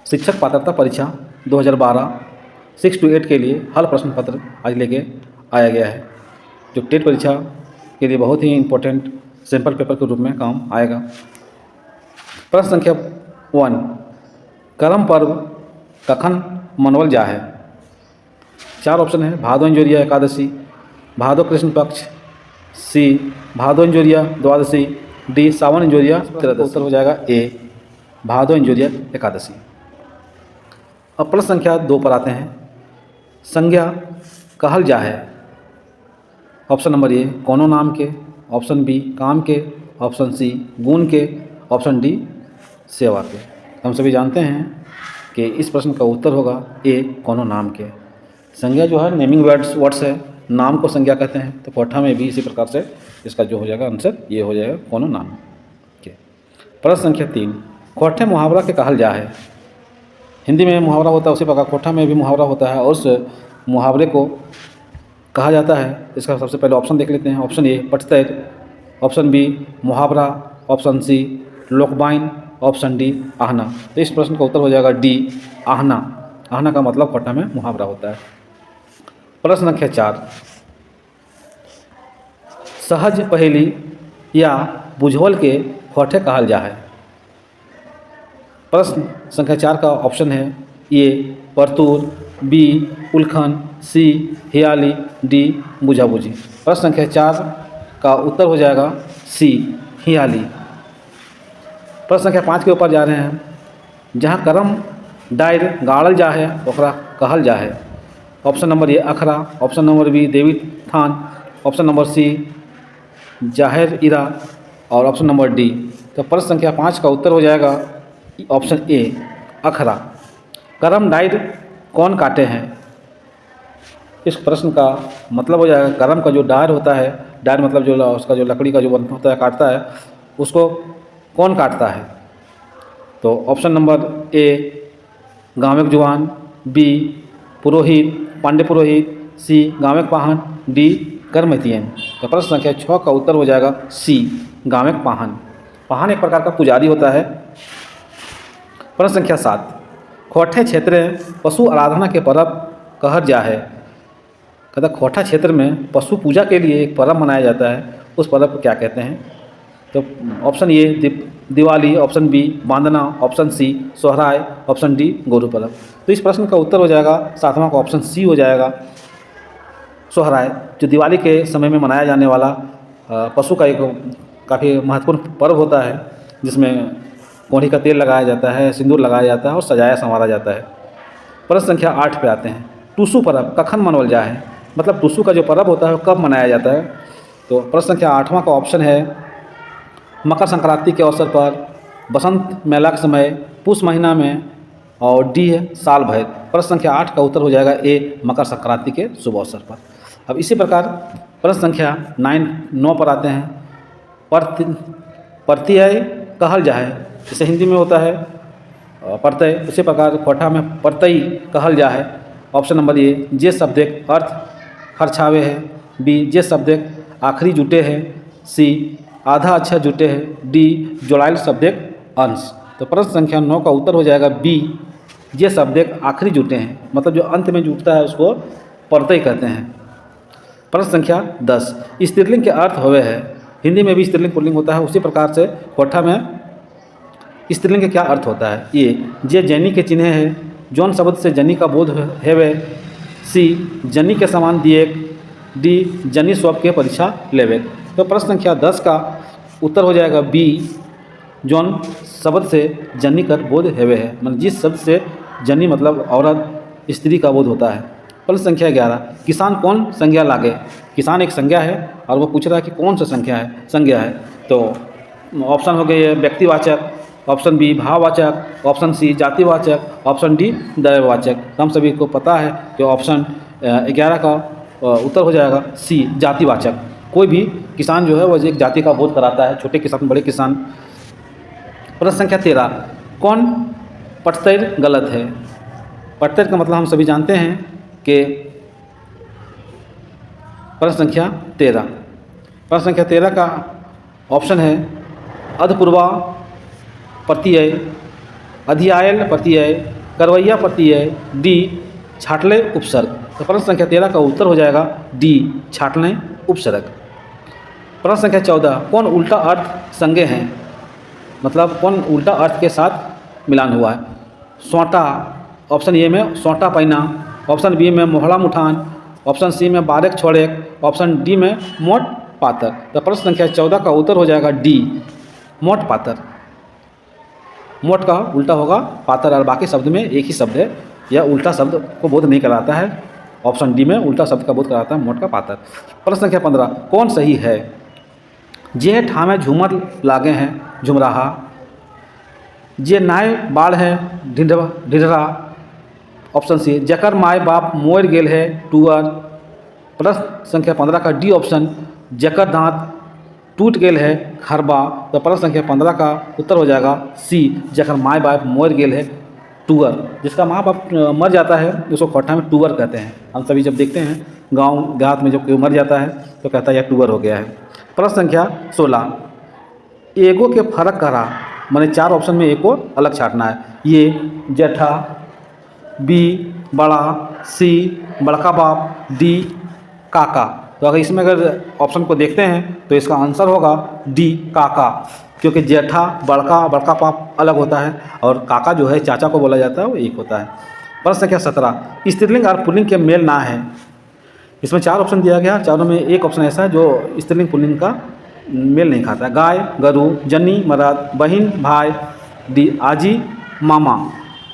शिक्षक पात्रता परीक्षा 2012 6 to 8 के लिए हल प्रश्न पत्र आज लेके आया गया है, जो टेट परीक्षा के लिए बहुत ही इम्पोर्टेंट सैंपल पेपर के रूप में काम आएगा। प्रश्न संख्या 1, करम पर्व कखन मनावल जा है? 4 ऑप्शन है। भादो इंजोरिया एकादशी, भादो कृष्ण पक्ष, सी भादो इंजोरिया द्वादशी, डी सावन इंजोरिया त्रयोदशी। उत्तर हो जाएगा ए भादो इंजोरिया एकादशी। अब प्रश्न संख्या 2 पर आते हैं। संज्ञा कहल जा है? ऑप्शन नंबर ए कोनो नाम के, ऑप्शन बी काम के, ऑप्शन सी गुण के, ऑप्शन डी सेवा के। हम सभी जानते हैं कि इस प्रश्न का उत्तर होगा ए कोनो नाम के। संज्ञा जो है नेमिंग वर्ड्स है, नाम को संज्ञा कहते हैं, तो कोठा में भी इसी प्रकार से इसका जो हो जाएगा आंसर ये हो जाएगा कोनो नाम के। प्रश्न संख्या 3, कोठे मुहावरा के कहल जा है? हिंदी में मुहावरा होता है उसी प्रकार कोठा में भी मुहावरा होता है और उस मुहावरे को कहा जाता है। इसका सबसे पहले ऑप्शन देख लेते हैं। ऑप्शन ए पटतैर, ऑप्शन बी मुहावरा, ऑप्शन सी लोकबाइन, ऑप्शन डी आहना। तो इस प्रश्न का उत्तर हो जाएगा डी आहना। आहना का मतलब कोठा में मुहावरा होता है। प्रश्न संख्या 4, सहज पहेली या बुझवल के कोठे कहल जा है? प्रश्न संख्या 4 का ऑप्शन है ए परतूर, बी उलखन, सी हियाली, डी बुझाबुझी। प्रश्न संख्या 4 का उत्तर हो जाएगा सी हियाली। प्रश्न संख्या 5 के ऊपर जा रहे हैं। जहाँ करम डायर गाड़ल जा है ओकरा कहल जा है? ऑप्शन नंबर ए अखरा, ऑप्शन नंबर बी देवी थान, ऑप्शन नंबर सी जाहिर इरा और ऑप्शन नंबर डी। तो प्रश्न संख्या 5 का उत्तर हो जाएगा ऑप्शन ए अखरा। करम डायर कौन काटे हैं? इस प्रश्न का मतलब हो जाएगा करम का जो डायर होता है, डायर मतलब जो उसका जो लकड़ी का जो बन होता है काटता है, उसको कौन काटता है? तो ऑप्शन नंबर ए गांवेक जुआन, बी पुरोहित पांडे पुरोहित, सी गांवेक पाहन, डी करमतियन। तो प्रश्न संख्या 6 का उत्तर हो जाएगा सी गांवेक पाहन। पाहन एक प्रकार का पुजारी होता है। प्रश्न संख्या 7, खोठे क्षेत्र पशु आराधना के पर्व कहर जा है? कहता खोठा क्षेत्र में पशु पूजा के लिए एक पर्व मनाया जाता है, उस पर्व को क्या कहते हैं? तो option A Diwali, option B Bandna, option C Sohrai, option D Goru Parv. तो इस प्रश्न का उत्तर हो जाएगा 7वां का ऑप्शन सी हो जाएगा सोहराय, जो दिवाली के समय में मनाया जाने वाला पशु का एक काफ़ी महत्वपूर्ण पर्व होता है, जिसमें कोढ़ी का तेल लगाया जाता है, सिंदूर लगाया जाता है और सजाया संवारा जाता है। प्रश्न संख्या 8 पे आते हैं। टूसू पर्व कखन मनावल जा है? मतलब टूसू का जो पर्व होता है वो कब मनाया जाता है? तो प्रश्न संख्या 8वां का ऑप्शन है मकर संक्रांति के अवसर पर, बसंत मेला के समय, पुष महीना में, और डी है साल भर। प्रश्न संख्या 8 का उत्तर हो जाएगा ए मकर संक्रांति के शुभ अवसर पर। अब इसी प्रकार प्रश्न संख्या 9 पर आते हैं। प्रत्यय कहल जा है? जैसे हिंदी में होता है प्रत्यय, उसी प्रकार कोठा में प्रत्यय कहल जा है। ऑप्शन नंबर ए जे शब्दक अर्थ खर्चावे है, बी जे शब्दक आखिरी जुटे है, सी आधा अच्छा जुटे है, डी जोड़ाइल शब्दक अंश। तो प्रश्न संख्या 9 का उत्तर हो जाएगा बी जे शब्दक आखिरी जुटे हैं, मतलब जो अंत में जुटता है उसको प्रत्यय कहते हैं। प्रश्न संख्या 10, स्त्रीलिंग के अर्थ होवे है? हिंदी में भी स्त्रीलिंग पुल्लिंग होता है, उसी प्रकार से कोठा में स्त्रीलिंग के क्या अर्थ होता है? ए जे जनी के चिन्ह है, जौन शब्द से जनी का बोध हेवे, सी जनी के समान दिए, डी जनी स्वप के परीक्षा लेवे। तो प्रश्न संख्या 10 का उत्तर हो जाएगा बी जौन शब्द से जनी कर बोध हेवे है, मतलब जिस शब्द से जनी मतलब औरत स्त्री का बोध होता है। प्रश्न संख्या 11, किसान कौन संज्ञा लागे? किसान एक संज्ञा है और वो पूछ रहा है कि कौन सा संज्ञा है। तो ऑप्शन हो गए व्यक्तिवाचक, ऑप्शन बी भाववाचक, ऑप्शन सी जातिवाचक, ऑप्शन डी दैववाचक। हम सभी को पता है कि ऑप्शन 11 का उत्तर हो जाएगा सी जातिवाचक। कोई भी किसान जो है वो एक जाति का बोध कराता है, छोटे किसान बड़े किसान। प्रश्न संख्या 13, कौन पटतैर गलत है? पटतैर का मतलब हम सभी जानते हैं कि प्रश्न संख्या 13 का ऑप्शन है अधपूर्वा प्रत्यय अधियायल प्रत्यय, करवैया प्रत्यय, डी छाटले उपसर्ग। तो प्रश्न संख्या 13 का उत्तर हो जाएगा डी छाटले उपसर्ग। प्रश्न संख्या 14 कौन उल्टा अर्थ संज्ञ हैं, मतलब कौन उल्टा अर्थ के साथ मिलान हुआ है। सोंटा, ऑप्शन ए में सोंटा पैना, ऑप्शन बी में मोहड़ा मुठान, ऑप्शन सी में बारेक छोड़ेक, ऑप्शन डी में मोट पातर। तो प्रश्न संख्या 14 का उत्तर हो जाएगा डी मोट पातर। मोट का उल्टा होगा पातर और बाकी शब्द में एक ही शब्द है, यह उल्टा शब्द को बोध नहीं कराता है। ऑप्शन डी में उल्टा शब्द का बोध कराता है मोट का पातर। प्रश्न संख्या 15 कौन सही है। जे ठामे झूमर लागे हैं झुमराहा, जे नाय बाढ़ है ढिढरा, ऑप्शन सी जकर माय बाप मोर गेल है टूअर। प्रश्न संख्या 15 का डी ऑप्शन जकर दांत टूट गेल है खरबा। तो प्रश्न संख्या 15 का उत्तर हो जाएगा सी जकर माय बाप मोर गेल है टूअर। जिसका माँ बाप मर जाता है उसको खोटा में टूअर कहते हैं। हम सभी जब देखते हैं गांव देहात में जब कोई मर जाता है तो कहता है यह टूअर हो गया है। प्रश्न संख्या 16 एगो के फर्क करा, मैंने 4 ऑप्शन में एक को अलग छाटना है। ये जेठा, बी बड़ा, सी बड़का बाप, डी काका। तो अगर इसमें अगर ऑप्शन को देखते हैं तो इसका आंसर होगा डी काका, क्योंकि जेठा बड़का बाप अलग होता है और काका जो है चाचा को बोला जाता है वो एक होता है। प्रश्न संख्या 17 स्त्रीलिंग और पुल्लिंग के मेल ना है। इसमें 4 ऑप्शन दिया गया, चारों में एक ऑप्शन ऐसा है जो स्त्रीलिंग पुल्लिंग का मेल नहीं खाता है। गाय गरु, जन्नी मर्द, बहन भाई, डी आजी मामा।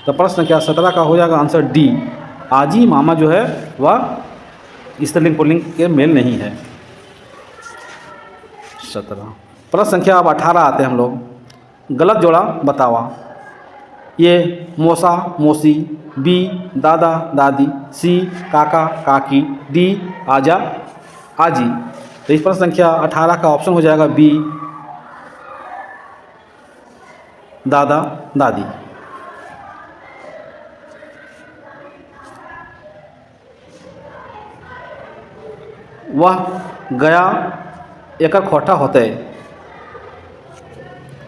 तो प्रश्न संख्या 17 का हो जाएगा आंसर डी आजी मामा जो है वह स्त्रीलिंग पुल्लिंग के मेल नहीं है। 17 प्रश्न संख्या अब 18 आते हैं हम लोग। गलत जोड़ा बतावा। ये मौसा मौसी, बी दादा दादी, सी काका काकी, डी आजा आजी। तो इस प्रश्न संख्या 18 का ऑप्शन हो जाएगा बी दादा दादी। वह गया एकर खोटा होते,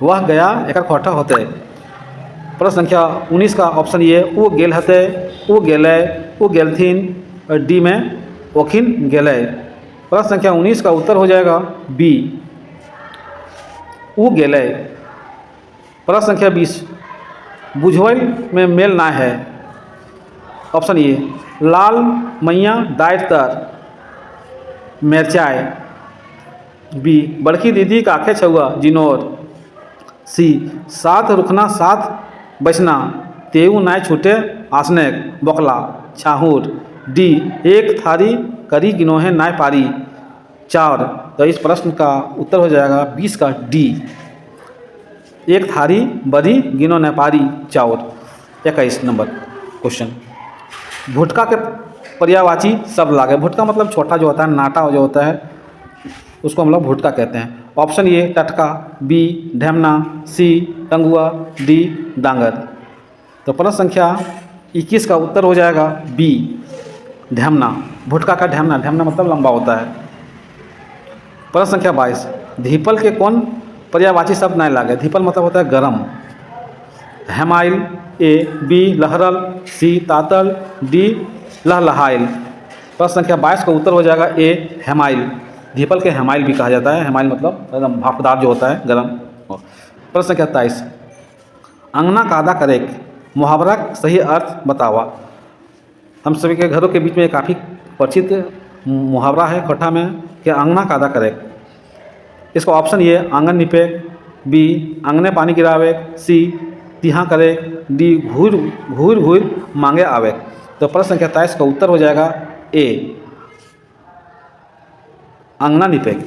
वह गया एकर खोटा होते। प्रश्न संख्या 19 का ऑप्शन ये वो गेल हते, वो गेले, वो गेलथिन, और डी में ओखिन गेले। प्रश्न संख्या 19 का उत्तर हो जाएगा बी वो गेले। प्रश्न संख्या 20 बुझवल में मेल ना है। ऑप्शन ए लाल मैया दायर तर मेरचाय, बी बड़की दीदी का आखे छुआ जिनोर, सी साथ रुखना साथ बचना तेऊ नाय छूटे आसने बकला छाहूर, डी एक थारी करी गिनोहे नाय पारी चार। तो इस प्रश्न का उत्तर हो जाएगा 20 का डी एक थारी बड़ी गिनो न पारी चाउर। 21 नंबर क्वेश्चन भुटका के पर्यायवाची शब्द लागे। भुटका मतलब छोटा जो होता है, नाटा जो होता है उसको हम लोग भुटका कहते हैं। ऑप्शन ए टटका, बी ढेमना, सी टंगुआ, डी डांगर। तो प्रश्न संख्या 21 का उत्तर हो जाएगा बी ढेमना। भुटका का ढेमना, ढेमना मतलब लंबा होता है। प्रश्न संख्या 22 धीपल के कौन पर्यायवाची शब्द नहीं लागे। धीपल मतलब होता है गरम। हेमाइल, ए बी लहरल, सी तातल, डी लहलहाइल। प्रश्न संख्या 22 का उत्तर हो जाएगा ए हेमाइल। धीपल के हेमाइल भी कहा जाता है। हेमाइल मतलब एकदम भापदार जो होता है गरम। प्रश्न संख्या 23 अंगना कादा करेक मुहावरा सही अर्थ बतावा। हम सभी के घरों के बीच में काफ़ी परिचित मुहावरा है खट्टा में कि अंगना कादा करेक। इसका ऑप्शन ये आंगन निपेक, बी आंगने पानी गिरावे, सी तिहाँ करे, डी घूर घूर घूर मांगे आवे। तो प्रश्न संख्या 23 का उत्तर हो जाएगा ए अंगना निपेक।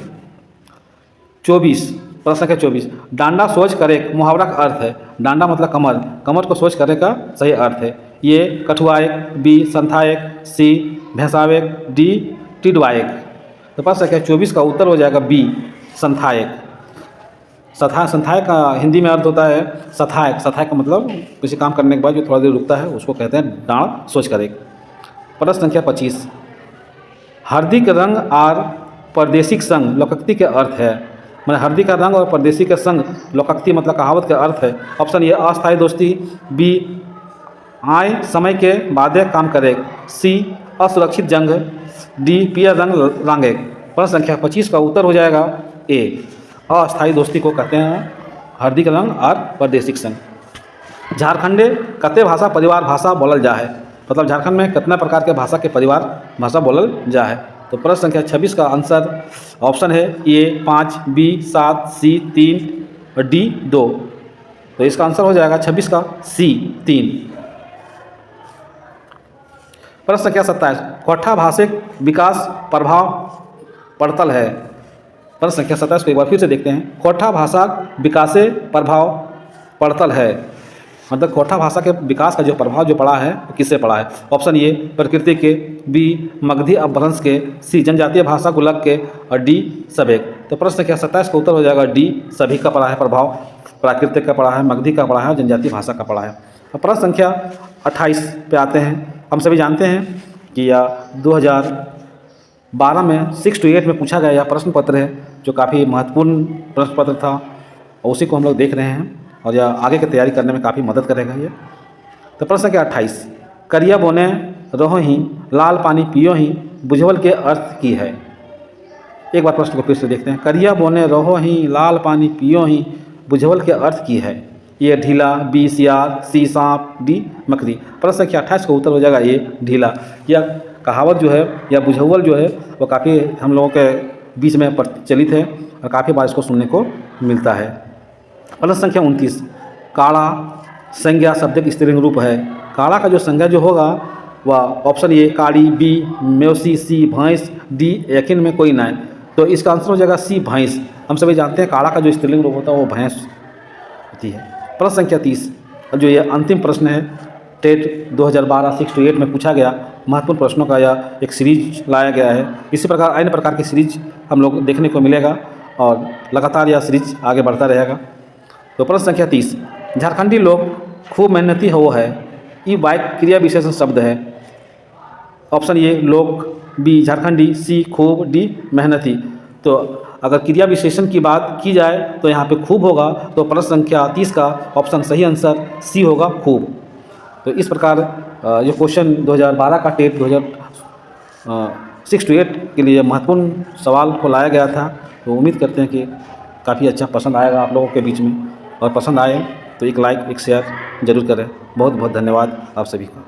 24 प्रश्न संख्या 24 डांडा सोच करे मुहावरा का अर्थ है। डांडा मतलब कमर, कमर को सोच करे का सही अर्थ है। ये कठुआएक, बी संथाएक, सी भैंसावेक, डी टिडवाएक। तो प्रश्न संख्या 24 का उत्तर हो जाएगा बी संथाएक। संथायक का हिंदी में अर्थ होता है सथायक। सथायक का मतलब किसी काम करने के बाद जो थोड़ा देर रुकता है उसको कहते हैं डांड सोच करे। प्रश्न संख्या 25 हार्दिक रंग आर परदेशिक संग लोकोक्ति के अर्थ है। मैंने हल्दी का रंग और परदेसी के संग लोकोक्ति मतलब कहावत का अर्थ है। ऑप्शन ए अस्थायी दोस्ती, बी आए समय के बादे काम करे, सी असुरक्षित जंग, डी पियर रंग रांगे। प्रश्न संख्या 25 का उत्तर हो जाएगा ए अस्थायी दोस्ती को कहते हैं हल्दी का रंग और परदेसी के संग। झारखंडे कते भाषा परिवार भाषा बोलल जा है, मतलब झारखंड में कितना प्रकार के भाषा के परिवार भाषा बोलल जा है। तो प्रश्न संख्या 26 का आंसर ऑप्शन है ए 5, बी 7, सी 3 और डी 2। तो इसका आंसर हो जाएगा 26 का सी 3। प्रश्न संख्या 27 कोठा भाषिक विकास प्रभाव पड़तल है। प्रश्न संख्या 27 को एक बार फिर से देखते हैं। कोठा भाषा विकासे प्रभाव पड़तल है, मतलब कोठा भाषा के विकास का जो प्रभाव जो पड़ा है वो किससे पड़ा है। ऑप्शन ए प्रकृति के, बी मगधी अपभ्रंश के, सी जनजातीय भाषा गुलक के और डी सभेक। तो प्रश्न संख्या 27 का उत्तर हो जाएगा डी सभी का पड़ा है प्रभाव, प्राकृतिक का पड़ा है, मगधी का पड़ा है और जनजातीय भाषा का पड़ा है। अब प्रश्न संख्या 28 पे आते हैं। हम सभी जानते हैं कि यह 2012 में 6 to 8 में पूछा गया यह प्रश्न पत्र है, जो काफ़ी महत्वपूर्ण प्रश्न पत्र था और उसी को हम लोग देख रहे हैं और यह आगे की तैयारी करने में काफ़ी मदद करेगा ये। तो प्रश्न संख्या 28 करिया बोने रहो ही लाल पानी पियो ही बुझवल के अर्थ की है। एक बार प्रश्न को फिर से देखते हैं। करिया बोने रहो ही लाल पानी पियो ही बुझवल के अर्थ की है। ये ढीला, बी सियार, सी सांप, डी मकड़ी। प्रश्न संख्या 28 का उत्तर हो जाएगा ये ढीला। यह कहावत जो है या बुझवल जो है वो काफ़ी हम लोगों के बीच में प्रचलित है और काफ़ी बार इसको सुनने को मिलता है। प्रश्न संख्या 29 काड़ा संज्ञा शब्द की स्त्रीलिंग रूप है। काड़ा का जो संज्ञा जो होगा वह ऑप्शन ए काड़ी, बी मेवसी, सी भैंस, डी यकीन में कोई नहीं। तो इसका आंसर हो जाएगा सी भैंस। हम सभी जानते हैं काड़ा का जो स्त्रीलिंग रूप होता है वो भैंस होती है। प्रश्न संख्या 30 जो ये अंतिम प्रश्न है टेट 2012 6 to 8 में पूछा गया महत्वपूर्ण प्रश्नों का यह एक सीरीज लाया गया है। इसी प्रकार अन्य प्रकार की सीरीज हम लोग देखने को मिलेगा और लगातार यह सीरीज आगे बढ़ता रहेगा। तो प्रश्न संख्या 30 झारखंडी लोग खूब मेहनती हो है। ई बाइक क्रिया विशेषण शब्द है। ऑप्शन ए लोग, बी झारखंडी, सी खूब, डी मेहनती। तो अगर क्रिया विशेषण की बात की जाए तो यहाँ पे खूब होगा, तो प्रश्न संख्या 30 का ऑप्शन सही आंसर सी होगा खूब। तो इस प्रकार जो क्वेश्चन 2012 का टेट 6 to 8 के लिए महत्वपूर्ण सवाल को लाया गया था। तो उम्मीद करते हैं कि काफ़ी अच्छा पसंद आएगा आप लोगों के बीच में, और पसंद आए तो एक लाइक एक शेयर ज़रूर करें। बहुत बहुत धन्यवाद आप सभी का।